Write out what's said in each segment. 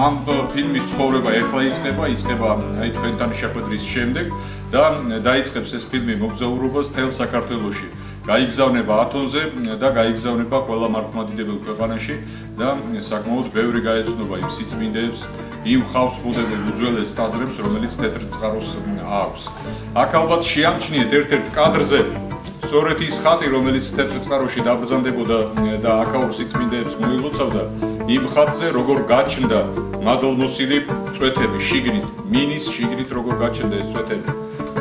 ამ ფილმის ცხოვრება ეხლა იწყება აი თქვენთან შეხვედრის შემდეგ და დაიწყებს ეს ფილმი მოგზაურობას თელ საქართველოში. გაიგზავნება ათონზე და გაიგზავნება ყველა მართლმადიდებელ ქვეყანაში და საკმაოდ ბევრი გაეცნობა იმ სიწმინდეებს, იმ ხავსმოდებელ უძველეს ტაძრებს, რომელიც თეთრ წყაროს აქვს. აქ ალბათ შეამჩნიეთ ერთ-ერთ კადრზე სწორედ ის ხატი, რომელიც თეთრ წყაროში დაბრძანდებოდა და აქაურ სიწმინდეებს მოილოცავდა. იმ ხატზე როგორ გაჩნდა მადლმოსილი წვეთები შიგნით, მინის შიგნით როგორ გაჩნდა ეს წვეთები.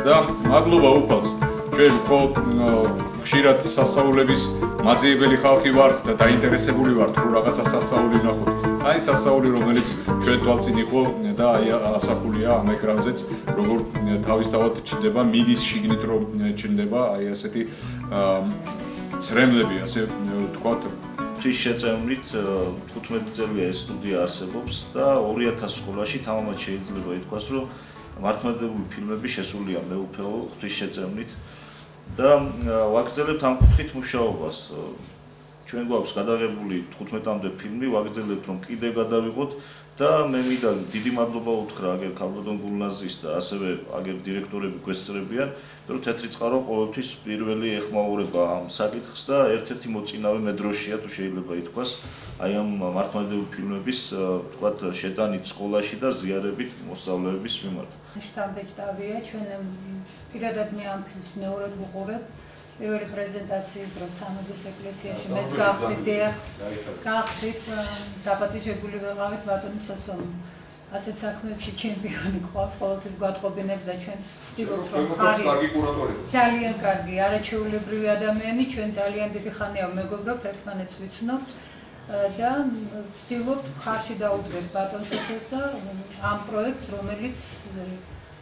და მადლობა უფალს, ჩვენ ხო ხშირად სასწაულების მაძიებელი ხალხი ვართ და დაინტერესებული ვართ, რომ რაღაცა სასწაული ვნახოთ. აი სასწაული, რომელიც ჩვენ თვალწინ იყო და აი ასახულია ამ ეკრანზეც, როგორ თავისთავად ჩნდება მინის შიგნით რომ ჩნდება აი ასეთი ცრემლები, ასე ვთქვათ. თვის შეწევნით 15 წელია ეს სტუდია არსებობს და 2000 სკოლაში თამამად შეიძლება ითქვას, რომ მართლმადიდებლური ფილმები შესულია მეუფეო თვის შეწევნით და ვაგრძელებთ ამ კუთხით მუშაობას. ჩვენ გვაქვს გადაღებული 15-მდე ფილმი, ვაგრძელებთ რომ კიდე გადავიღოთ და მე მინდა დიდი მადლობა უთხრა აგერ ქალბატონ გულნაზის და ასევე აგერ დირექტორები გვესწრებიან, რომ თეთრი წყარო ყოველთვის პირველი ეხმაურება ამ საკითხს და ერთ-ერთი მოწინავე მედროშია თუ შეიძლება ითქვას აი ამ მართლმადიდებლური ფილმების თქვათ შეტანით სკოლაში და ზიარებით მოსწავლეების მიმართ. შტაბ-ბეჭდავია, ჩვენ პირადად მე ამ ფილმს მეორედ ვუყურებ. პირველი პრეზენტაციის დროს სამების ეკლესიაში მეც გავხდით დაპატიჟებული ვეღავით ბატონი სასონი. ასეთ საქმეებში ჩემპიონი ყავს, ყოველთვის გვატყობინებს და ჩვენს ვცდილობთ რომ ხარი ძალიან კარგი, არაჩვეულებრივი ადამიანი, ჩვენ ძალიან დიდი ხანია მეგობრობთ, ერთმანეთს ვიცნობთ და ვცდილობთ ხარში დაუდგეთ ბატონ სასონს და ამ პროექტს, რომელიც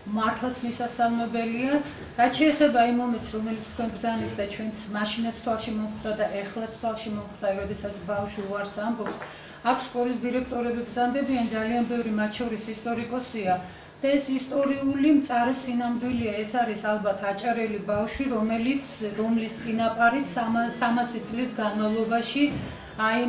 მართლაც მისასალმებელია. რაც შეეხება იმ მომენტს, რომელიც თქვენ ბრძანეთ და ჩვენც მაშინაც თვალში მომხვდა და ეხლაც თვალში მომხვდა, როდესაც ბავშვი უარს ამბობს, აქ სკოლის დირექტორები ბრძანდებიან, ძალიან ბევრი მათ შორის ისტორიკოსია და ეს ისტორიული მწარე სინამდვილეა. ეს არის ალბათ აჭარელი ბავშვი, რომლის წინაპარით 300 წლის განმავლობაში აი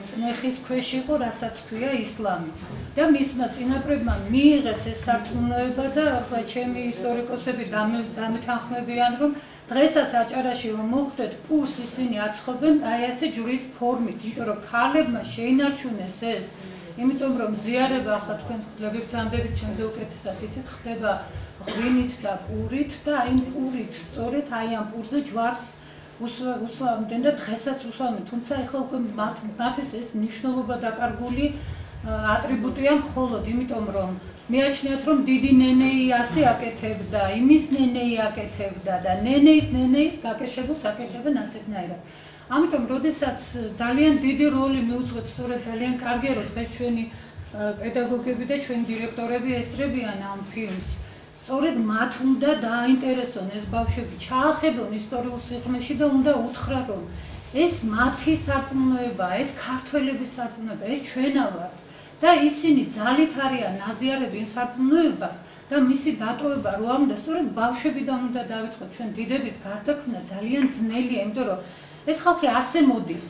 წნეხის ქვეშ იყო, რასაც ქვია ისლამი. და მისმა წინაპრებმა მიიღეს ეს სარწმუნოება და ახლა ჩემი ისტორიკოსები დამეთანხმებიან, რომ დღესაც აჭარაში რომ მოხვდეთ, პურს ისინი აცხობენ აი ასე ჯვრის ფორმით, იმიტომ რომ ქალებმა შეინარჩუნეს ეს იმიტომ რომ ზიარება ახლა თქვენ ხლები ბრძანდებით ჩემზე უკეთესად იცით ხდება ღვინით და პურით და აი პურით სწორედ აი ამ პურზე ჯვარს უსვამდნენ და დღესაც უსვამენ, თუმცა ეხლა უკვე მათთვის ეს მნიშვნელობა დაკარგული ატრიბუტია მხოლოდ, იმიტომ რომ მეაჩნიათ რომ დიდი ნენეი ასე აკეთებდა, იმის ნენეი აკეთებდა და ნენეის გაკეშებულს აკეთებენ ასეთნაირად. ამიტომ, როდესაც ძალიან დიდი როლი მიუძღვეთ, სწორედ ძალიან კარგია, რომ დღეს ჩვენი პედაგოგები და ჩვენი დირექტორები ესწრებიან ამ ფილმს. სწორედ მათ უნდა დააინტერესონ ეს ბავშვები, ჩაახედონ ისტორიულ სიღრმეში და უნდა უთხრათ, რომ ეს მათი სარწმუნოება, ეს ქართველების სარწმუნოება, ეს ჩვენა ვართ. და ისინი ძალით არიან აზიარები იმ სარწმუნოებას და მისი დატოვება რო არ უნდა, სწორედ ბავშვებიდან უნდა დავიწყოთ. ჩვენ დიდების გარდაქმნა ძალიან ძნელია, იმიტომ რომ ეს ხალხი ასე მოდის.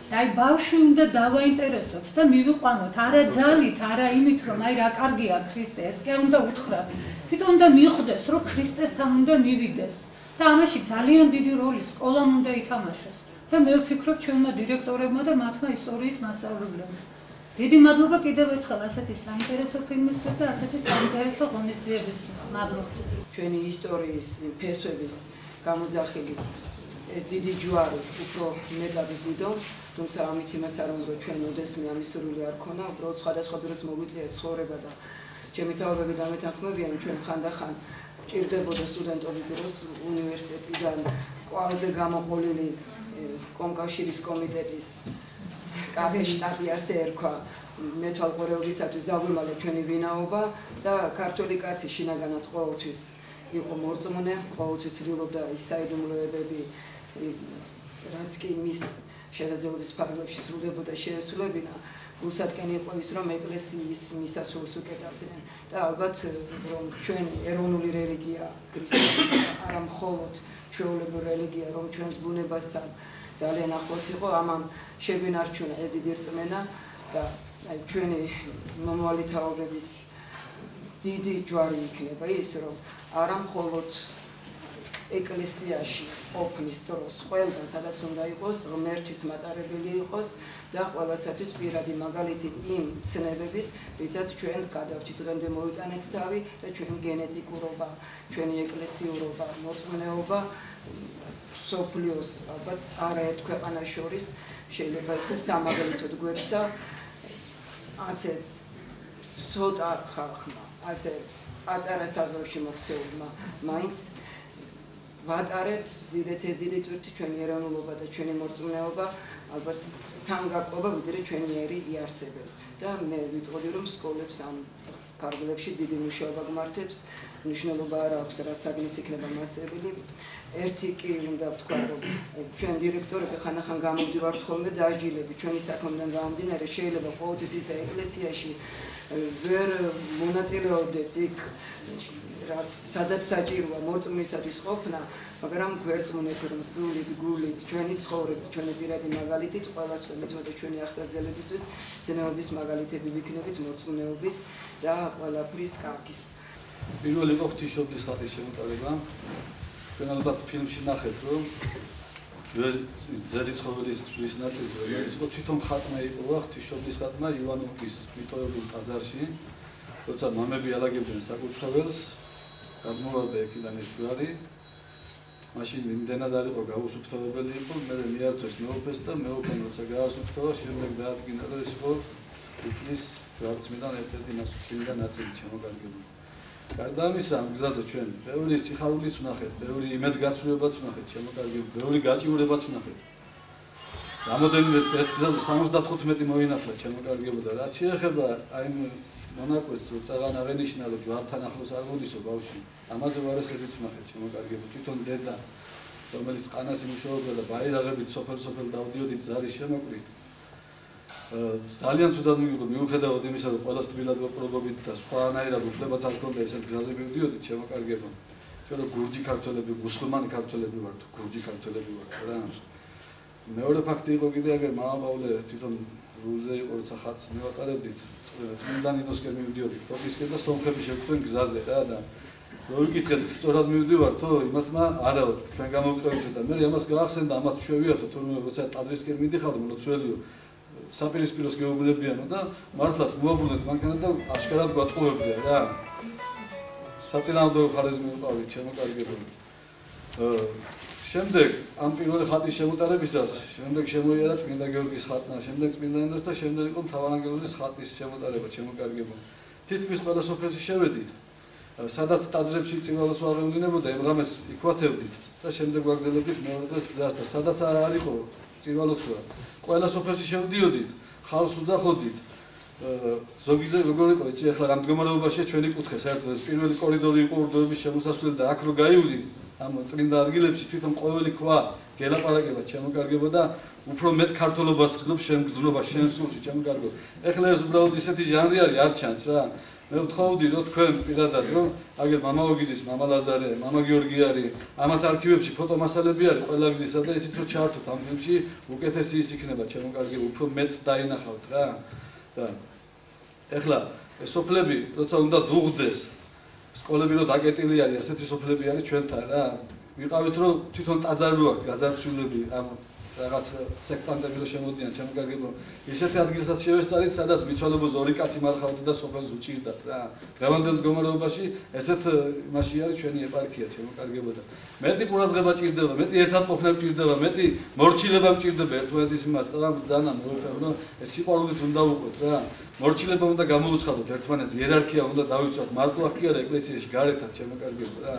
და აი ბავშვი უნდა დავაინტერესოთ და მივიყვანოთ არა ძალით, არა იმით, რომ აი რა კარგია ქრისტე, ეს კი არ უნდა უთხრათ. თვითონ უნდა მიხვდეს, რომ ქრისტესთან უნდა მივიდეს. და ამაში ძალიან დიდი როლი სკოლამ უნდა ითამაშოს. და მე ვფიქრობ ჩვენმა დირექტორებმა და მათმა ისტორიის მასწავლებლებმა. დიდი მადლობა კიდევ ერთხელ ასეთი საინტერესო ფილმისთვის და ასეთი საინტერესო ღონისძიებისთვის. მადლობა. ჩვენი ისტორიის ფესვების გამოძახილი ეს დიდი ჯვარი უფრო მეტად იზიდო, თუმცა ამით იმას არ უნდა ჩვენ ოდესმე ამის სურვილი არ ქონა, უბრალოდ სხვადასხვა დროს მოგვიწია ცხოვრება და ჩემი თაობები დამეთანხმებიან ჩვენ ხანდახან ჭირდებოდა სტუდენტობის დროს უნივერსიტეტიდან ყველაზე გამოყოლილი კომკავშირის კომიტეტის კაფე შტაბი ასე ერქვა მეთვალყურეობისათვის დაგვიმალე ჩვენი ვინაობა და ქართული კაცი შინაგანად ყოველთვის იყო მორწმუნე, ყოველთვის ცდილობდა ის საიდუმლოებები, რაც კი მის შესაძლებლობის ფარგლებში სრულდებოდა შეესრულებინა, გულსატკენი იყო ის, რომ ეკლესიის მისასრულს უკეტავდნენ და ალბათ რომ ჩვენი ეროვნული რელიგია ქრისტიანობა არა მხოლოდ ჩვეულებრივი რელიგია, რომ ჩვენს ბუნებასთან ძალიან ახლოს იყო, ამან შეგვინარჩუნა ეს დიდი რწმენა და აი ჩვენი მომავალი თაობების დიდი ჯვარი იქნება ის, რომ არა მხოლოდ ეკლესიაში ყოფნის დროს ყველგან სადაც უნდა იყოს, ღმერთის მატარებელი იყოს და ყველასათვის პირადი მაგალითი იმ ცნებების, რითაც ჩვენ გადავჭით დღემდე მოვიტანეთ თავი და ჩვენი გენეტიკურობა, ჩვენი ეკლესიურობა, მოწმეობა სოფლიოს ალბათ არაერთ ქვეყანას შორის შეიძლება იქნას სამაგალითოდ გვერდსა ასე ცოტა ხალხმა, ასე პატარა საზღვრებში მოქცეულმა მაინც ვატარებთ ზიდეთ ეზიდეთ ჩვენი ეროვნულობა და ჩვენი მორწმუნეობა ალბათ თან გაყვება ვიდრე ჩვენიერი იარსებებს და მე ვიტყოდი რომ სკოლებს ამ ფარგლებში დიდი მუშაობა გმართებს მნიშვნელობა არ აქვს რა საგნის იქნება მასწავლებელი ერთი კი უნდა ვთქვა რომ ჩვენ დირექტორები ხანახან გამოვდივართ ხოლმე დაჟილები ჩვენი საქმიდან გამომდინარე შეიძლება ყოველთვის ისა ეკლესიაში ვერ მონაწილეობდეთ იქ რაც სადაც საჭიროა მორწმუნისათვის ყოფნა, მაგრამ გვერწმუნეთ რომ სულით, გულით, ჩვენი ცხოვრებით, ჩვენი პირადი მაგალითით ყველას მეთქვა ჩვენი აღსაძლებისთვის სენეობის მაგალითები ვიქნებით მორწმუნეობის და ყველაფრის კარგის. პირველი იყო ღვთისმშობლის ხატის შემოტანება. ჩვენ ალბათ ფილმში ნახეთ რომ ძელი ცხოვრების ჯვრის ნაწილი რომელიც იყო თვითონ ხატმა იყო ღვთისმშობლის ხატმა ივანოვის მიტოვებულ ტაძარში, როცა მამები ალაგებდნენ საკურთხეველს გადმოვარდა იქიდან ეს ჯვარი, მაშინ იმდენად არ იყო გაუსუფთავებელი იყო, მე მიართვეს მეუფეს და მეუფემ როცა გაასუფთავა, შემდეგ დაადგინა რომ ეს იყო უფლის ჯვარცმიდან ერთ-ერთი ნასოფლიდან ნაწილი შემოგარგებული. გარდა ამისა, ამ გზაზე ჩვენ ბევრი სიხარულიც ვნახეთ, ბევრი იმედგაცრუებაც ვნახეთ, შემოგარგებული, ბევრი გაჭირვებაც ვნახეთ. რამოდენიმე ერთ გზაზე 75 მოინათლა შემოგარგებოდა და რაც შეეხება აი მონაკვეთს როცა აღენიშნა რომ ჯვართან ახლოს არ მოდისო ბავშვი ამაზე ვარესებიც ვნახეთ შემოგარგებული თვითონ დედა რომელიც ყანას იმუშაობდა და ბაირაღებით სოფელ დავდიოდით ზარის შემოკვით ძალიან ცუდად მივიღო მიუხედავად იმისა რომ ყველას თბილად ვაპრობობით და სხვანაირად უფლებაც არ ჰქონდა ესეთ გზაზე მივდიოდით შემოგარგებულ ჩვენ რომ გურჯი ქართველები მუსლიმანი ქართველები ვართ გურჯი ქართველები ვართ რა მეორე ფაქტი იყო კიდე აგერ მამა პავლე თვითონ რულზე იყო როცა ხატს მივატარებდით წმინდა ნინოსკენ მივდიოდით პროფისკენ და სომხები შეგვიყვნენ გზაზე რა და მოვიკითხეთ სწორად მივდივართ თო იმათმა არა ჩვენ გამოვიყევით და მე ამას გაახსენდა ამათ შევიათო თურმე როცა ტაძრისკენ მიდიხარ მოლოცველიო საპირისპიროს გეუბნებიანო და მართლაც მოაბუნეთ მანქანა და აშკარად გვატყუებდია რა. საწინააღმდეგო ხარეს მივყავით, ჩემო კარგებო. შემდეგ ამ პირველი ხატის შემოტარებისას, შემდეგ შემოიარა წმინდა გიორგის ხატნა, შემდეგ წმინდა ენდოს და შემდეგ იყო მთავარანგელოზის ხატის შემოტარება, ჩემო კარგებო. თითქმის ყველა სოფელში შევედით. სადაც ტაძრებში წინვალოს ვაღევლინებოდა, იმ ღამეს იქვათებდით და შემდეგ ვაგრძელებდით მეორე დღეს გზას და სადაც არ იყო წინვალოსვა, ყველა სოფელში შევდიოდით, ხალხს უძახოდით. ზოგი როგორ იყო იცი ახლა რამ მდგომარეობაშია ჩვენი კუთხე საერთოდ ეს პირველი კორიდორი იყო ურდოების შემოსასვლელი და აქ რო გაივდი ამ წმინდა ადგილებში თვითონ ყოველი ქვა გელაპარაკება ჩემო კარგებო და უფრო მეტ ქართულობას ხდობს შენ გზნობა შენ სულში ჩემო კარგო. ეხლა ეს უბრალოდ ისეთი ჟანრი არის არ ჩანს რა. მე ვთხოვდი რომ თქვენ პირადად რომ აგერ მამა ოგიზის, მამა ლაზარე, მამა გიორგი არის, ამათ არქივებში ფოტომასალები არის ყველა გზისა და ისიც რო ჩართოთ ამ ფილმში უკეთესი ის იქნება ჩემო კარგებო, უფრო მეც დაინახავთ რა. და ეხლა სოფლები როცა უნდა დუღდეს სკოლები რო დაკეტილი არის ასეთი სოფლები არის ჩვენთან რა ვიყავით რომ თვითონ ტაძარი რო აქვს გაძარცვულები ამ რაღაც სექტანტები რო შემოდიან ჩემო კარგებო ისეთი ადგილსაც შევესწარით სადაც მიცვალებულს ორი კაცი მარხავდა და სოფელს უჭირდათ რა დღევანდელ მდგომარეობაში ესეთ იმაში არის ჩვენი ეპარქია ჩემო კარგებო და მეტი ყურადღება ჭირდება მეტი ერთად ყოფნა ჭირდება მეტი მორჩილება ჭირდება ერთმანეთის მიმართ ძალიან მეუფერო რომ ეს სიყვარულით უნდა უყოთ რა მორჩილება უნდა გამოუცხადოთ ერთმანეთს იერარქია უნდა დავიცვათ მარტო აქ კი არა ეკლესიაში გარეთაც ჩემო კარგებო რა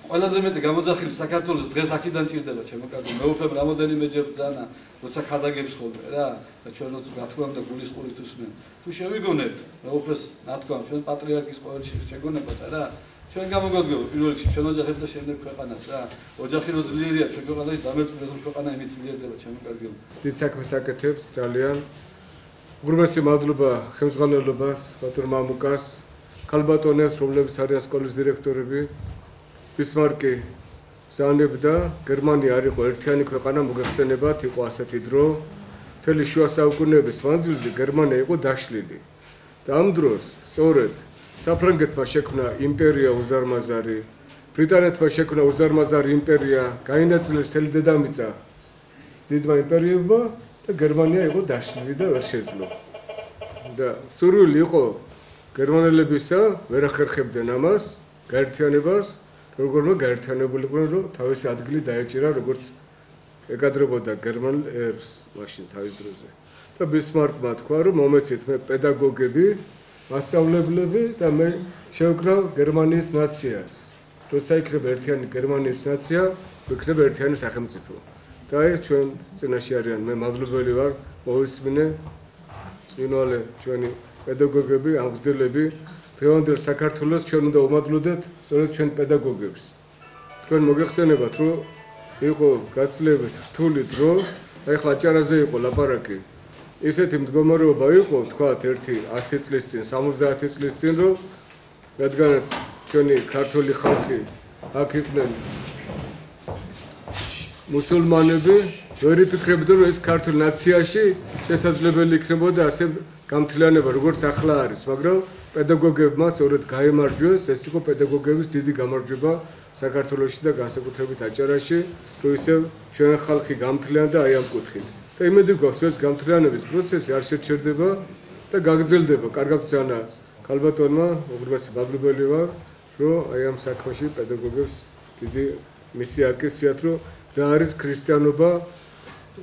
ყველაზე მეტი გამოძახილი საქართველოს დღეს აქედან ჭირდება ჩემო კარგო მეუფებ რამოდენიმეჯერ ბრძანა როცა ხადაგებს ხოლმე რა და ჩვენ რა თქმა უნდა გულისყურით უსმენ თუ შევიგონებთ მეუფეს ნათქვამ ჩვენ პატრიარქის ყოველში შეგონებოდა რა ჩვენ გამოგვაგებო პირველ რიგში ჩვენ ოჯახებს და შემდეგ ქვეყანას რა ოჯახი რო ძლიერია ჩვენ ქვეყანაში დამერწმუნდეს რომ ქვეყანა იმით ძლიერდება ჩემო კარგო დიდ საქმეს აკეთებთ ძალიან უღრმესი მადლობა ხელმძღვანელობას ბატონ მამუკას ქალბატონებს რომლებიც არიან სკოლის დირექტორები ბისმარკი ზანებდა გერმანია არ იყო ერთიანი ქვეყანა მოგეხსენებათ იყო ასეთი დრო მთელი შუა საუკუნეების მანძილზე გერმანია იყო დაშლილი და ამ დროს სწორედ საფრანგეთმა შექმნა იმპერია უზარმაზარი ბრიტანეთმა შექმნა უზარმაზარი იმპერია გაინაწილეს მთელი დედამიწა დიდმა იმპერიებმა და გერმანია იყო დაშლილი და ვერ შეძლო და სურვილი იყო გერმანელებისა ვერ ახერხებდნენ ამას გაერთიანებას როგორმა გაერთიანებულიყვნენ რომ თავისი ადგილი დაეჭირა როგორც ეკადრებოდა გერმანელ ერს მაშინ თავის დროზე და ბისმარკმა თქვა რომ მომეცით მე პედაგოგები მასწავლებლები და მე შევკრავ გერმანიის ნაციას როცა იქნება ერთიანი გერმანიის ნაცია იქნება ერთიანი სახელმწიფო და ეს ჩვენ წინაშე არიან მე მადლობელი ვარ მოვისმინე წინვალე ჩვენი პედაგოგები ამგზნელები დღევანდელ საქართველოს ჩვენ უნდა უმადლოდეთ სწორედ ჩვენ პედაგოგებს. თქვენ მოგეხსენებათ რომ იყო გაცილებით რთული დრო, ახლა აჭარაზე იყო ლაპარაკი. ისეთი მდგომარეობა იყო, თქვათ ერთი 100 წლის წინ, 70 წლის წინ, რომ რადგანაც ჩვენი ქართული ხალხი აქ იყვნენ მუსულმანები, ვერ იფიქრებდნენ რომ ეს ქართულ ნაციაში შესაძლებელი იქნებოდა ასე გამთლიანება როგორც ახლა არის, მაგრამ პედაგოგებმა სწორედ გაემარჯვეს, ეს იყო პედაგოგების დიდი გამარჯვება საქართველოში და განსაკუთრებით აჭარაში, რომ ისევ ჩვენ ხალხი გამთლიანდა აი ამ კუთხით. და იმედი გვაქვს, რომ ეს გამთლიანების პროცესი არ შეჩერდება და გაგრძელდება. კარგად ბრძანა ქალბატონმა, უღრმესი მადლობელი ვარ, რომ აი ამ საქმეში პედაგოგებს დიდი მისია აკისრიათ, რომ რა არის ქრისტიანობა,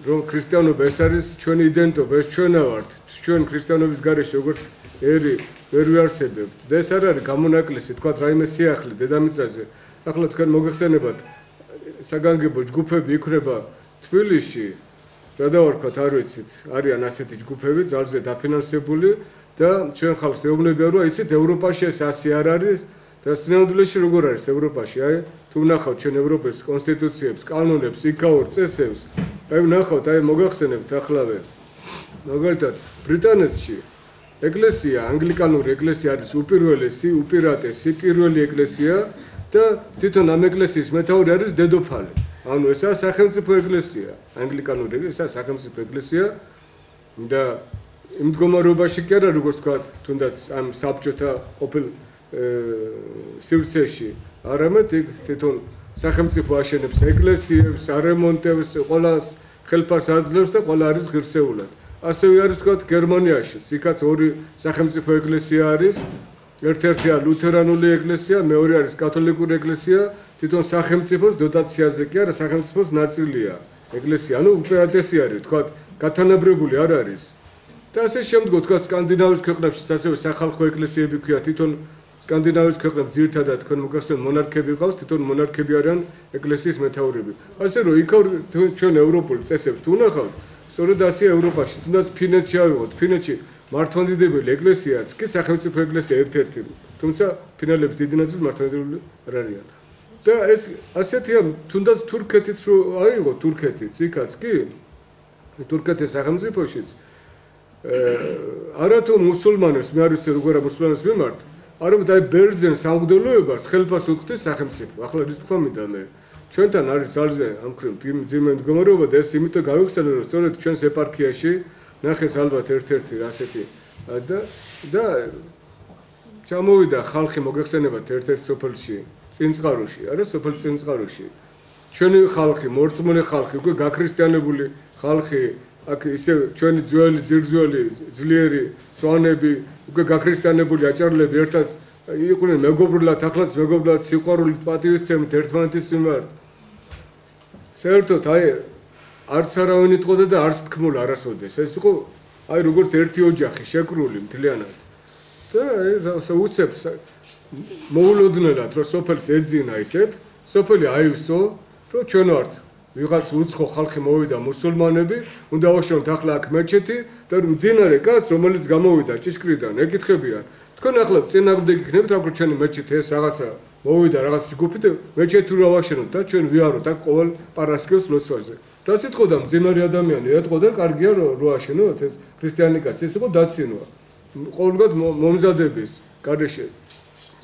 რომ ქრისტიანობა ეს არის ჩვენი იდენტობა, ეს ჩვენა ვართ. ჩვენ ქრისტიანობის გარეშე როგორც ერი ვერ ვიარსებებთ. და ეს არ არის გამონაკლისი, თქვათ რაიმე სიახლე დედამიწაზე. ახლა თქვენ მოგეხსენებათ საგანგებო ჯგუფები იქნება თბილისში. რა დავარქვათ, არ ვიცით, არიან ასეთი ჯგუფები, ძალზე დაფინანსებული და ჩვენ ხალხს ეუბნებიან, რომ იცით, ევროპაში ეს ასე არ არის და სინამდვილეში როგორ არის ევროპაში? აი, თუ ვნახავთ ჩვენ ევროპის კონსტიტუციებს, კანონებს, იქაურ წესებს, აი ვნახავთ, აი მოგახსენებთ ახლავე. მაგალითად, ბრიტანეთში ეკლესია, ანგლიკანური ეკლესია არის უპირველესი, უპირატესი, პირველი ეკლესია და თვითონ ამ ეკლესიის მეთაური არის დედოფალი. ანუ ესაა სახელმწიფო ეკლესია, ანგლიკანური ესაა სახელმწიფო ეკლესია და იმ მდგომარეობაში კი არა, როგორც თქვა, თუნდაც ამ საბჭოთა ყოფილ სივრცეში, არამედ იქ თვითონ სახელმწიფო აშენებს ეკლესიებს, არემონტებს, ყველას ხელფას აძლევს და ყველა არის ღირსეულად. ასევე არის თქვა გერმანიაში, იქაც ორი სახელმწიფო ეკლესია არის. ერთ-ერთია ლუთერანული ეკლესია, მეორე არის კათოლიკური ეკლესია, თვითონ სახელმწიფოს დოტაციაზე კი არა, სახელმწიფოს ნაწილია ეკლესია. ანუ უპირატესი არის, თქვა, გათანაბრებული არ არის. და ასე შემდგომ თქვა სკანდინავიის ქვეყნებში ასევე სახალხო ეკლესიები ქვია, თვითონ სკანდინავიის ქვეყნებში ძირითადად თქვენ მოგახსენებთ მონარქები ყავს, თვითონ მონარქები არიან ეკლესიის მეთაურები. ასე რომ იქ ჩვენ ევროპული წესებს თუ ვნახავთ, სწორედ ასე ევროპაში, თუნდაც ფინეთში ავიღოთ, ფინეთში მართლმადიდებელი ეკლესიაც კი სახელმწიფო ეკლესია ერთ-ერთი, თუმცა ფინელების დიდი ნაწილი მართლმადიდებელი არ არიან. და ეს ასეთია, თუნდაც თურქეთიც რო აიღოთ, თურქეთიც იქაც კი თურქეთის სახელმწიფოშიც არათუ მუსულმანებს, მე არ ვიცი როგორ მუსულმანებს მიმართ, არამედ აი ბერძენ სამღვდელოებას ხელფას უხდის სახელმწიფო. ახლა რის თქმა მინდა მე ჩვენთან არის ძალზე ამ მხრივ ძიმე მდგომარეობა და ეს იმიტომ გავიხსენე რომ სწორედ ჩვენს ეპარქიაში ნახეს ალბათ ერთ-ერთი ასეთი და ჩამოვიდა ხალხი მოგეხსენებათ ერთ-ერთ სოფელში წინწყაროში, არა სოფელ წინწყაროში. ჩვენი ხალხი, მორწმუნე ხალხი, უკვე გაქრისტიანებული ხალხი, აქ ისე ჩვენი ძველი ძირძველი ძლიერი სვანები, უკვე გაქრისტიანებული აჭარლები ერთად იყვნენ მეგობრულად, ახლაც მეგობრულად სიყვარულით პატივისცემით ერთმანეთის მიმართ. საერთოდ აი არც არავინ იტყოდა და არც თქმულა არასოდეს. ეს იყო აი როგორც ერთი ოჯახი შეკრული მთლიანად. და უცებს მოულოდნელად რომ სოფელს ეძინა ისეთ, სოფელი აივსო, რომ ჩვენ ვართ ვიღაც უცხო ხალხი მოვიდა მუსულმანები, უნდა ვაშენოთ ახლა აქ მეჩეთი და მძინარე კაც რომელიც გამოვიდა ჭიშკრიდან, ეკითხებიან. თქვენ ახლა წინააღმდეგ იქნებით, რა თქმა ჩვენი მეჩეთი ეს რაღაცა მოვიდა რაღაც ჯგუფი და მეჩეთი რა ვაშენოთ და ჩვენ ვიაროთ აქ ყოველ პარასკევს ლოცვაზე. რა სიტყოდა მძინარე ადამიანი, ეტყოდა კარგია რო აშენოთ ეს ქრისტიანი კაცი, ეს იყო დაცინვა. ყოველგვარ მომზადების გარეშე.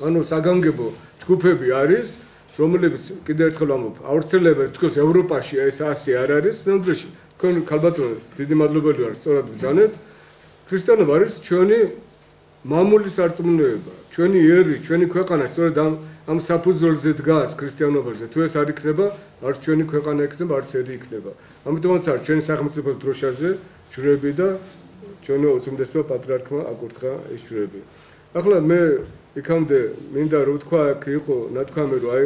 ანუ საგანგებო ჯგუფები არის, რომლებიც კიდევ ერთხელ ვამბობ, ავრცელებენ თქოს ევროპაში ეს ასე არ არის, ნამდვილად თქვენ ქალბატონო დიდი მადლობელი ვარ, სწორად ბრძანეთ. ქრისტიანობა არის ჩვენი მამული სარწმუნოება, ჩვენი ერი, ჩვენი ქვეყანა სწორედ ამ საფუძველზე დგას ქრისტიანობაზე. თუ ეს არ იქნება, არც ჩვენი ქვეყანა იქნება, არც ერი იქნება. ამიტომაც არის ჩვენი სახელმწიფოს დროშაზე ჯვრები და ჩვენი უწმინდესმა პატრიარქმა აკურთხა ეს ჯვრები. ახლა მე იქამდე მინდა რომ თქვა, აქ იყო ნათქვამი რომ აი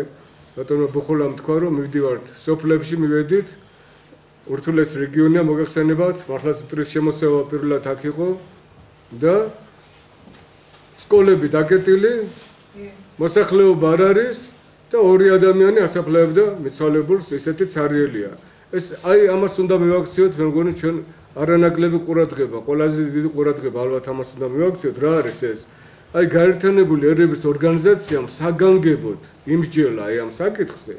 ბატონო ბუხულამ თქვა რომ მივდივართ სოფლებში მივედით, ურთულეს რეგიონია მოგეხსენებათ, მართლაც მტრის შემოსევა პირველად აქ იყო და სკოლები დაკეტილი, მოსახლეობა არ არის და ორი ადამიანი ასაფლავებდა მიცვალებულს, ესეთი ცარიელია. ეს აი ამას უნდა მივაქციოთ, მე მგონი ჩვენ არანაკლები ყურადღება, ყველაზე დიდი ყურადღება ალბათ ამას უნდა მივაქციოთ, რა არის ეს? აი გაერთიანებული ერების ორგანიზაციამ საგანგებოდ იმსჯელა აი ამ საკითხზე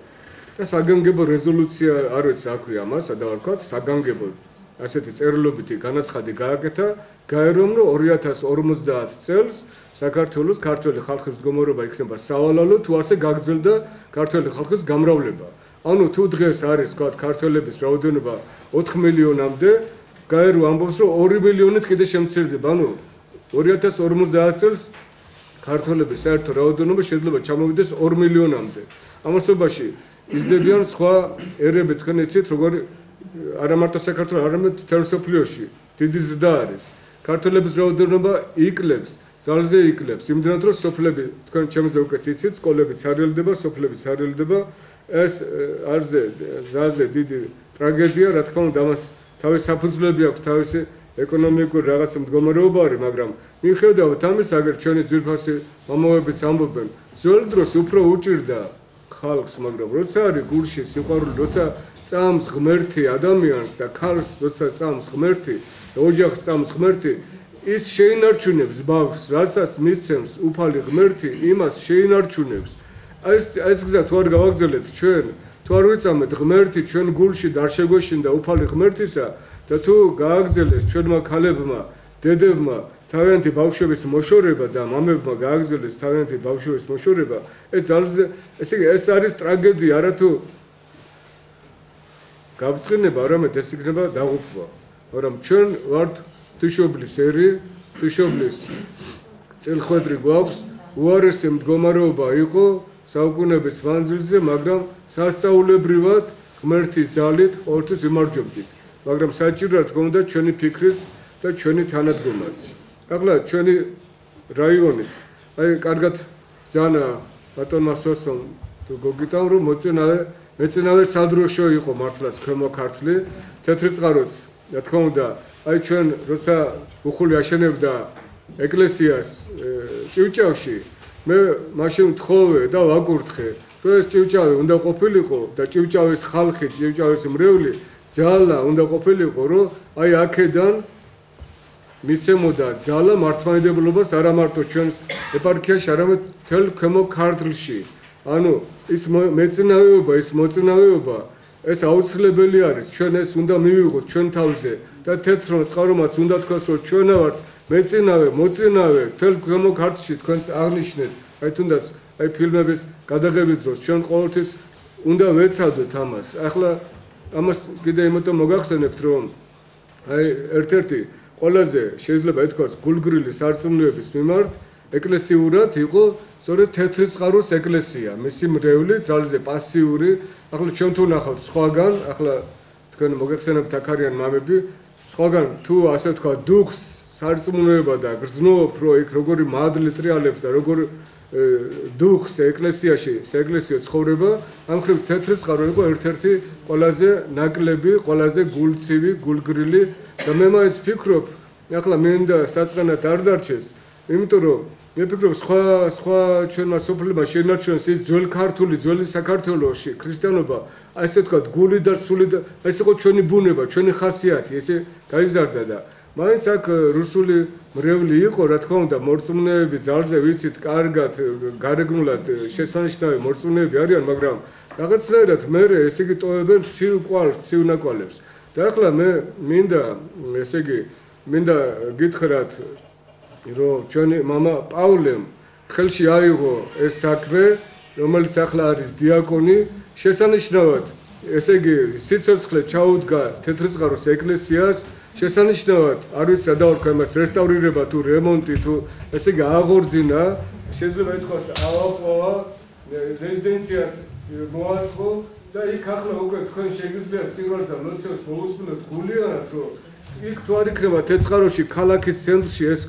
და საგანგებო რეზოლუცია არ ვიცი რა ქვია ამას, სადა ვთქვათ, საგანგებოდ ასეთი წერილობითი განაცხადი გააკეთა, გაერომ რომ 2050 წელს საქართველოს ქართველი ხალხის მდგომარეობა იქნება სავალალო, თუ ასე გაგრძელდა ქართველი ხალხის გამრავლება. ანუ თუ დღეს არის ვთქვათ ქართველების რაოდენობა 4 მილიონამდე, გაერო ამბობს რომ 2 მილიონით კიდე შემცირდება, ანუ 2050 წელს ქართველების საერთო რაოდენობა შეიძლება ჩამოვიდეს 2 მილიონამდე. ამასობაში იზრდებიან სხვა ერები, თქვენ იცით როგორი არა მარტო საქართველოს, არამედ მთელ მსოფლიოში დიდი ზრდა არის. ქართველების რაოდენობა იკლებს, ძალზე იკლებს, იმდენად რომ სოფლები, თქვენ ჩემზე უკეთ იცით, სკოლები ცარიელდება, სოფლები ცარიელდება, ეს არზე ძალზე დიდი ტრაგედია, რა თქმა უნდა, ამას თავის საფუძვლები აქვს, თავისი ეკონომიკური რაღაცა მდგომარეობა არის, მაგრამ მიუხედავად ამისა, აგერ ჩვენი ძვირფასი მამაებიც ამბობენ, ძველ დროს უფრო უჭირდა ხალხს, მაგრამ როცა არის გულში სიყვარული, როცა წამს ღმერთი ადამიანს და ქალს, როცა წამს ღმერთი, ოჯახს წამს ღმერთი, ის შეინარჩუნებს ბავშვს, რასაც მისცემს უფალი ღმერთი, იმას შეინარჩუნებს. ეს გზა თუ არ გავაგრძელებთ ჩვენ, თუ არ ვიწამეთ ღმერთი ჩვენ გულში და არ შეგვეშინდა უფალი ღმერთისა და თუ გააგრძელეს ჩვენმა ქალებმა, დედებმა თავიანთი ბავშვების მოშორება და მამებმა გააგრძელეს თავიანთი ბავშვების მოშორება, ეს არის ტრაგედია, არათუ გაბრწყინება, არამედ ეს იქნება დაღუპვა. მაგრამ ჩვენ ვართ თიშობლის ერი, თიშობლის წელხვედრი გვაქვს, უარესი მდგომარეობა იყო საუკუნეების მანძილზე, მაგრამ სასწაულებრივად ღმერთის ძალით ყოველთვის ვიმარჯვებდით. მაგრამ საჭიროა თქონდა ჩვენი ფიქრის და ჩვენი თანადგომაც. ახლა ჩვენი რაიონიც აი კარგად ძალიან ბატონმა სოსომ თუ გოგიტან რომ მეცნავე სადროშო იყო მართლაც ქვემო ქართლი თეთრი წყაროც რა თქმა უნდა აი ჩვენ როცა უხული აშენებდა ეკლესიას ჭივჭავში მე მაშინ ვთხოვე და ვაკურთხე რომ ეს ჭივჭავი უნდა ყოფილიყო და ჭივჭავის ხალხი ჭივჭავის მრევლი ძალა უნდა ყოფილიყო რომ აი აქედან მიცემოდა ძალა მართლმადიდებლობას არა მარტო ჩვენს ეპარქიაში არამედ მთელ ქვემო ქართლში ანუ ის მეცნიერება ის მოწინავეობა ეს აუცილებელი არის ჩვენ ეს უნდა მივიღოთ ჩვენ თავზე და თეთრ წყარომაც უნდა თქვას რომ ჩვენ ვართ მეცნიერე მოწინავე მთელ ქვემო ქართლში თქვენს აღნიშნეთ აი თუნდაც აი ფილმების გადაღების დროს ჩვენ ყოველთვის უნდა ვეცადოთ ამას ახლა ამას კიდე იმიტომ მოგახსენებთ რომ აი ერთ-ერთი ყველაზე შეიძლება ითქვას გულგრილი სარწმუნოების მიმართ ეკლესიურად იყო სწორედ თეთრი წყაროს ეკლესია მისი მრევლი ძალზე პასიური ახლა ჩვენ თუ ნახავთ სხვაგან ახლა თქვენ მოგეხსენებთ აქ არიან მამები სხვაგან თუ ასე ვთქვა დუხს სარწმუნოება და გრძნობ რომ იქ როგორი მადლი ტრიალებს და როგორ დუხს ეკლესიაში საეკლესიო ცხოვრება ამ ხრივ თეთრი წყარო იყო ერთ-ერთი ყველაზე ნაკლები ყველაზე გულცივი გულგრილი და მე მაინც ფიქრობ ახლა მინდა საწყენად არ დარჩეს იმიტომ რომ მე ფიქრობ სხვა ჩვენმა სოფლებმა შეინარჩუნეს ის ძველი ქართული ძველი საქართველოში ქრისტიანობა ასე ვთქვათ გული და სული და ეს იყო ჩვენი ბუნება ჩვენი ხასიათი ესე გაიზარდა და მაინც აქ რუსული მრევლი იყო რა თქმა უნდა მორწმუნეები ძალზე ვიცით კარგად გარეგნულად შესანიშნავი მორწმუნეები არიან მაგრამ რაღაცნაირად მე ესე იგი ტოვებენ ცივ ნაკვალებს და ახლა მე მინდა ესე იგი მინდა გითხრათ რომ ჩვენი мама პავლემ ხელში აიღო ეს საქმე რომელიც ახლა არის დიაკონი შესანიშნავად ესე იგი სიცოცხლე ჩაუდგა თეთრი წყაროს ეკლესიას შესანიშნავად არ ვიცი სადავარქვა იმას რესტავრირება თუ რემონტი თუ ესე იგი აღორძინა შეიძლება ითქვას ავაყვა რეზიდენციაც მოაწყო და იქ ახლა უკვე თქვენ შეგიძლიათ სიმრავლეს და ლოცვებს მოусმინოთ გულიანად რომ იქ თუ არ იქნება თეცხაროში ქალაქის ცენტრში ეს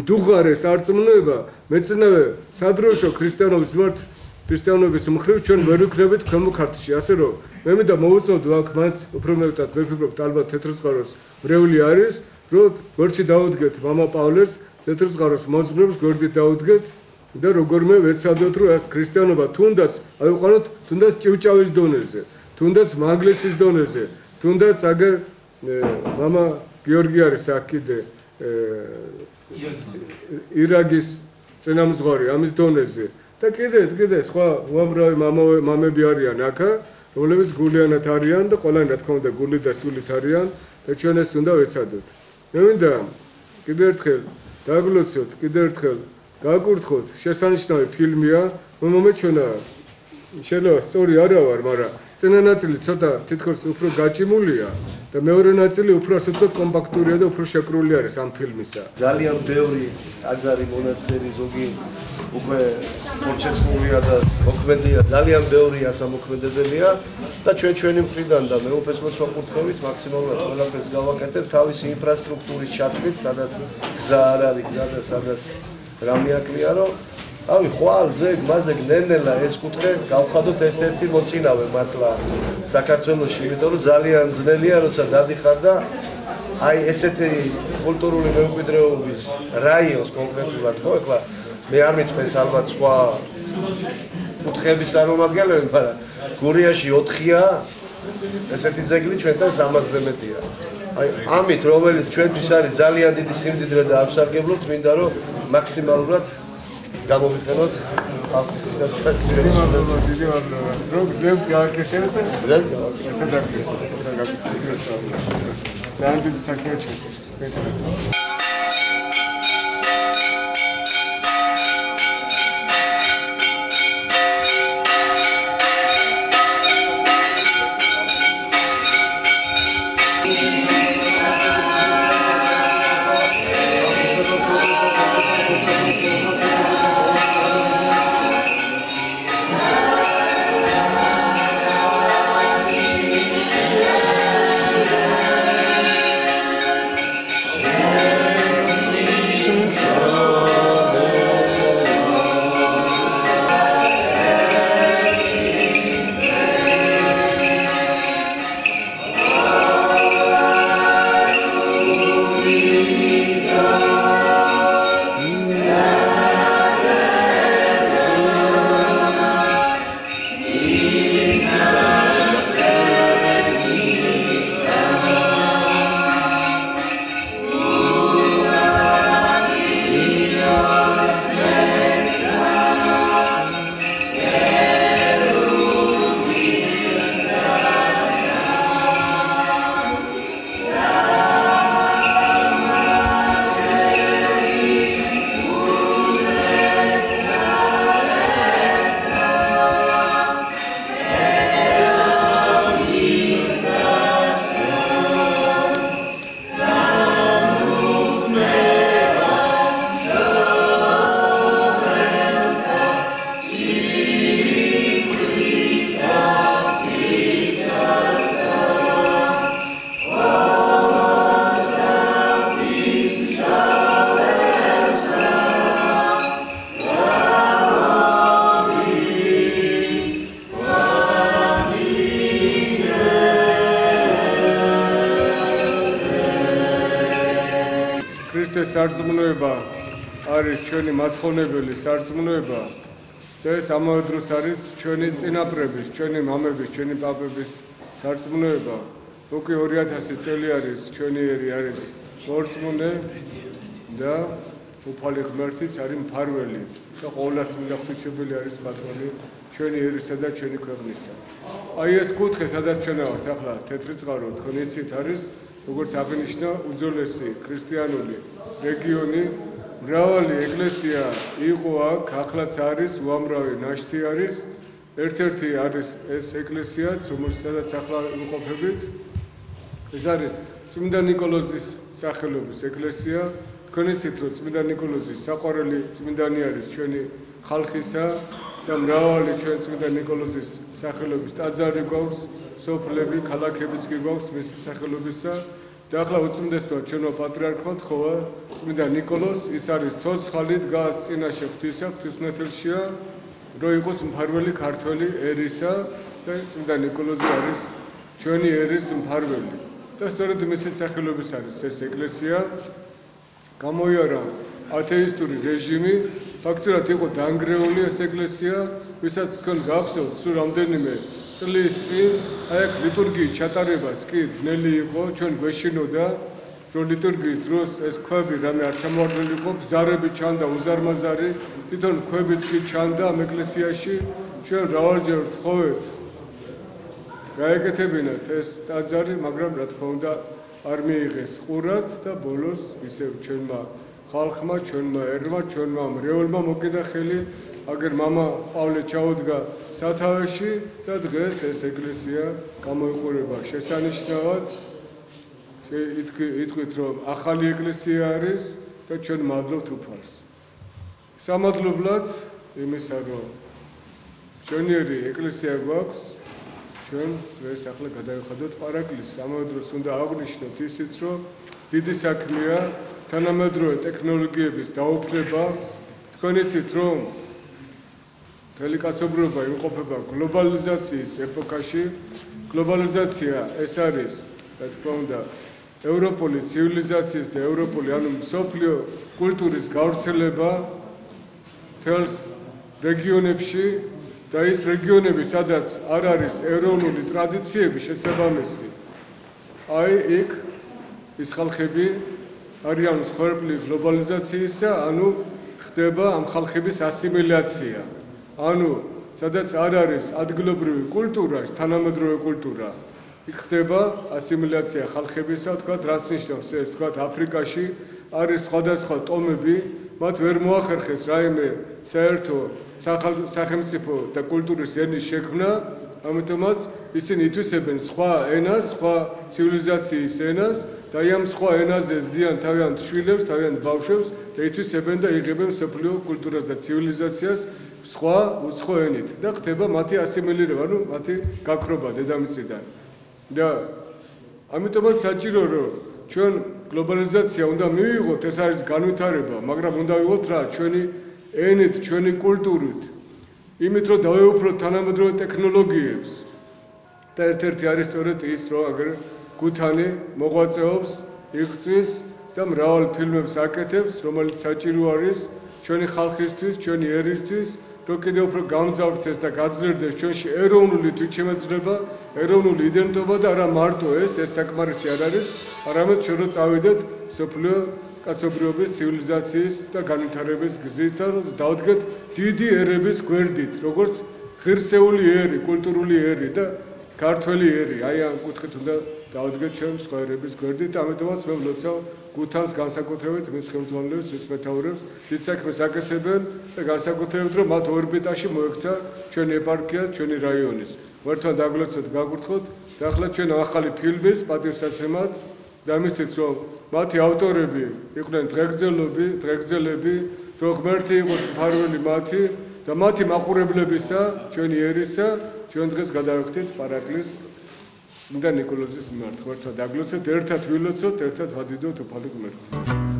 მდუღარე სარწმუნოება მეცნიერე სადროშო ქრისტიანობის მიმართ ქრისტიანობის მხრივ ჩვენ ვერ ვიქნებით ქვემო ქართლში ასე რომ მე მინდა მოვუწოდო აქ მას უფრო მეტად მე ვფიქრობ ალბათ თეთრი წყაროს მრევლი არის რომ გვერდში დაუდგეთ мама პავლეს თეთრი წყაროს მოძღვრებს გვერდით დაუდგეთ და როგორმე ვეცადოთ რომ ეს ქრისტიანობა თუნდაც აიყვანოთ თუნდაც ჭივჭავის დონეზე თუნდაც მაგლესის დონეზე თუნდაც აგერ мама გიორგი არის აქ კიდე ირაგის წინამძღვარი ამის დონეზე და კიდე სხვა უამრავი მამები არიან აქა რომლებიც გულიანად არიან და ყველანი რა თქმა უნდა გული და სულით არიან და ჩვენ ეს უნდა ვეცადოთ მე მინდა კიდე ერთხელ დაგლოცოთ კიდე ერთხელ გაკურთხოთ შესანიშნავი ფილმია მომეჩვენა შეიძლება სწორი არა ვარ მაგრამ წინა ნაწილი ცოტა თითქოს უფრო გაჭიმულია და მეორე ნაწილი უფრო ასე ვთქვათ კომპაქტურია და უფრო შეკრული არის ამ ფილმისა ძალიან ბევრი ტაძარი მონასტერი ზოგი უკვე პროცესულია და მოქმედია ძალიან ბევრი ასამოქმედებელია და ჩვენი მხრიდან და მეუფესმოც ვაკურთხევით მაქსიმალურად ყველაფერს გავაკეთებ თავისი ინფრასტრუქტურის ჩათვლით სადაც გზა არ არის გზა და სადაც რამე აკლია რომ ავი ხვალზე მაზეგ ნენელა ეს კუთხე გავხადოთ ერთ-ერთი მოწინავე მართლა საქართველოში იმიტომ რომ ძალიან ძნელია როცა დადიხარ და აი ესეთი კულტურული მემკვიდრეობის რაიონს კონკრეტულად ხო ეხლა მე არ მიწყეს ალბათ სხვა კუთხეების წარმომადგენლები მაგრამ გურიაში 4-ია ესეთი ძეგლი ჩვენთან 300-ზე მეტია აი ამით რომელიც ჩვენთვის არის ძალიან დიდი სიმდიდრე და აღსარგებლობთ მინდა რომ მაქსიმალურად გამოვიყენოთ ახლის რომ გზებს გააკეთებთ გზებს გავაკეთებთ ძალიან დიდი საქმეა ჩვენთვის ეს სარწმუნოება არის ჩვენი მაცხოვნებელი სარწმუნოება და ეს ამავე დროს არის ჩვენი წინაპრების, ჩვენი მამების, ჩვენი პაპების სარწმუნოება. უკვე 2000 წელი არის ჩვენი ერი არის მორწმუნე და უფალი ღმერთიც არის მფარველი და ყოვლადწმინდა ღვთისმშობელი არის პატრონი ჩვენი ერისა და ჩვენი ქვეყნისა. აი ეს კუთხე, სადაც ჩვენ ვართ ახლა თეთრი წყარო თქვენიცით არის როგორც აღნიშნა უძველესი ქრისტიანული რეგიონი, მრავალი ეკლესია იყო აქ, ახლაც არის უამრავი ნაშთი არის. ერთ-ერთი არის ეს ეკლესიაც, რომელსაც ახლა ვიმყოფებით. ეს არის წმინდა ნიკოლოზის სახელობის ეკლესია. თქვენ იცით, რომ წმინდა ნიკოლოზი საყვარელი წმინდანი არის ჩვენი ხალხისა და მრავალი ჩვენ წმინდა ნიკოლოზის სახელობის ტაძარი გვაქვს, სოფლები, ქალაქებიც კი გვაქვს მისი სახელობისა. და ახლა უწმინდესმა ჩვენო პატრიარქმა თხოვა წმინდა ნიკოლოზს, ის არის ცოცხალი, დგას წინაშე ღვთისა, ღვთისმეტელშია, რომ იყოს მფარველი ქართველი ერისა და წმინდა ნიკოლოზი არის ჩვენი ერის მფარველი. და სწორედ მისი სახელობის არის ეს ეკლესია. გამოიარა ათეისტური რეჟიმი, ფაქტურად იყო დანგრეული ეს ეკლესია, ვისაც თქვენ გახსოვთ, სულ რამდენიმე წლის წინ აი აქ ლიტურგიის ჩატარებაც კი ძნელი იყო, ჩვენ გვეშინოდა, რომ ლიტურგიის დროს ეს ქვები რამე არ ჩამოვარდნილიყო, ბზარები ჩანდა უზარმაზარი, თვითონ ქვებიც კი ჩანდა ამ ეკლესიაში, ჩვენ მრავალჯერ ვთხოვეთ გაეკეთებინათ ეს ტაძარი, მაგრამ რა თქმა უნდა არ მიიღეს ყურად და ბოლოს ისევ ჩვენმა ხალხმა, ჩვენმა ერმა, ჩვენმა მრევლმა მოკიდა ხელი, აგერ მამა პავლე ჩაუდგა სათავეში და დღეს ეს ეკლესია გამოიყურება შესანიშნავად. ითქვით, რომ ახალი ეკლესია არის და ჩვენ მადლობთ უფალს. სამადლებლად იმისა, რომ ჩვენიერი ეკლესია გვაქვს, ჩვენ დღეს ახლა გადავიხადოთ პარაკლისს. ამავე დროს უნდა აღვნიშნოთ ისიც, რომ დიდი საქმეა თანამედროვე ტექნოლოგიების დაუფლება. თქვენ იცით, რომ მთელი კაცობრიობა იმყოფება გლობალიზაციის ეპოქაში. გლობალიზაცია ეს არის, რა თქმა უნდა, ევროპული ცივილიზაციის და ევროპული, ანუ მსოფლიო კულტურის გავრცელება მთელს რეგიონებში და ის რეგიონები, სადაც არ არის ეროვნული ტრადიციები შესაბამისი, აი იქ ის ხალხები არიან მსხვერპლი გლობალიზაციისა, ანუ ხდება ამ ხალხების ასიმილაცია. ანუ სადაც არ არის ადგილობრივი კულტურა, თანამედროვე კულტურა, იქ ხდება ასიმილაცია ხალხებისა, თქვათ, რაც ნიშნავს ეს, თქვათ, აფრიკაში არის სხვადასხვა ტომები, მათ ვერ მოახერხეს რაიმე საერთო სახელმწიფო და კულტურის ენის შექმნა, ამიტომაც ისინი ითვისებენ სხვა ენას, სხვა ცივილიზაციის ენას და ამ სხვა ენაზე ზდიან თავიანთ შვილებს, თავიანთ ბავშვებს და ითვისებენ და იღებენ მსოფლიო კულტურას და ცივილიზაციას სხვა უცხო ენით და ხდება მათი ასიმილირება, ანუ მათი გაქრობა დედამიწიდან. და ამიტომაც საჭირო, რომ ჩვენ გლობალიზაცია უნდა მივიღოთ, ეს არის განვითარება, მაგრამ უნდა ვიღოთ რა, ჩვენი ენით, ჩვენი კულტურით, იმით, რომ დავეუფლოთ თანამედროვე ტექნოლოგიებს. და ერთ-ერთი არის სწორედ ის, რომ აგერ გუთანი მოღვაწეობს, იღწვის და მრავალ ფილმებს აკეთებს, რომელიც საჭირო არის ჩვენი ხალხისთვის, ჩვენი ერისთვის, რომ კიდევ უფრო გამძლავრდეს და გაძლიერდეს ჩვენში ეროვნული თვითშემეძლება, ეროვნული იდენტობა და არა მარტო ეს საკმარისი არ არის, არამედ ჩვენ რომ წავიდეთ მსოფლიო კაცობრიობის ცივილიზაციის და განვითარების გზით და დავდგეთ დიდი ერების გვერდით, როგორც ღირსეული ერი, კულტურული ერი და ქართველი ერი. აი ამ კუთხით უნდა დავდგეთ ჩვენ სხვა ერების გვერდით, ამიტომაც მე ვლოცავ გუთანს განსაკუთრებით მის ხელმძღვანელებს, მის მეთაურებს, დიდ საქმეს აკეთებენ და განსაკუთრებით რომ მათ ორბიტაში მოექცა ჩვენი ეპარქია, ჩვენი რაიონის. ვერთმან დაგლოცოთ, გაგურთხოთ და ახლა ჩვენ ახალი ფილმის პატივსაცემად და მისთვის რომ მათი ავტორები იყვნენ დღეგრძელები, რომ ღმერთი იყოს მფარველი მათი და მათი მაყურებლებისა, ჩვენი ერისა, ჩვენ დღეს გადავიხდით პარაკლისს წმინდა ნიკოლოზის მიმართ. ვერთმან დაგლოცოთ, ერთად ვილოცოთ, ერთად ვადიდოთ უფალი ღმერთს.